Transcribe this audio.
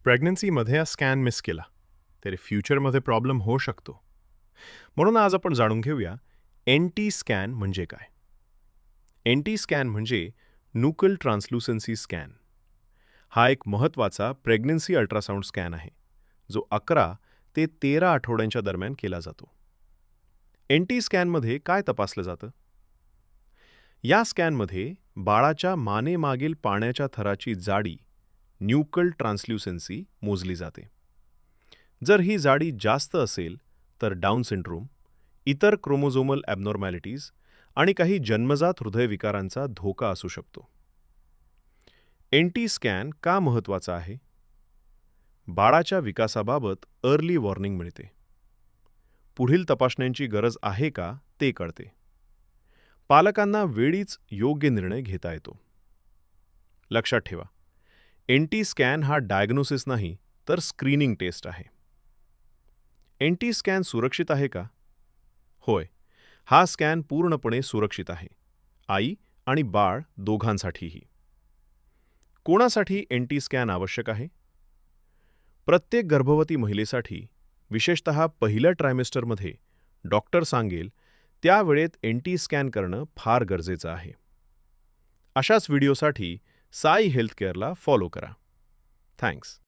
प्रेग्नन्सीमध्ये हा scan miss केला तरी फ्युचरमध्ये प्रॉब्लेम होऊ शकतो. म्हणून आज आपण जाणून घेऊया एन टी स्कॅन म्हणजे काय. एन टी स्कॅन म्हणजे न्यूकल ट्रान्सल्युसन्सी स्कॅन. हा एक महत्त्वाचा प्रेग्नन्सी अल्ट्रासाऊंड स्कॅन आहे जो 11 ते 13 आठवड्यांच्या दरम्यान केला जातो. एन टी स्कॅनमध्ये काय तपासलं जातं? या स्कॅनमध्ये बाळाच्या मानेमागील पाण्याच्या थराची जाडी न्यूकल ट्रान्सल्युसन्सी मोजली जाते. जर ही जाडी जास्त असेल तर डाऊन सिंड्रोम, इतर क्रोमोझोमल ॲबनॉर्मॅलिटीज आणि काही जन्मजात हृदयविकारांचा धोका असू शकतो. एन टी स्कॅन का महत्त्वाचा आहे? बाळाच्या विकासाबाबत अर्ली वॉर्निंग मिळते. पुढील तपासण्यांची गरज आहे का ते कळते. पालकांना वेळीच योग्य निर्णय घेता येतो. लक्षात ठेवा, एन टी स्कॅन हा डायग्नोसिस नाही तर स्क्रीनिंग टेस्ट आहे. एन टी स्कॅन सुरक्षित आहे का? होय, हा स्कॅन पूर्णपणे सुरक्षित आहे, आई आणि बाळ दोघांसाठीही. कोणासाठी एन टी स्कॅन आवश्यक आहे? प्रत्येक गर्भवती महिलेसाठी, विशेषतः पहिल्या ट्रायमेस्टरमध्ये डॉक्टर सांगेल त्या वेळेत एन टी स्कॅन करणं फार गरजेचं आहे. अशाच व्हिडिओसाठी साई हेल्थकेअरला फॉलो करा. थँक्स.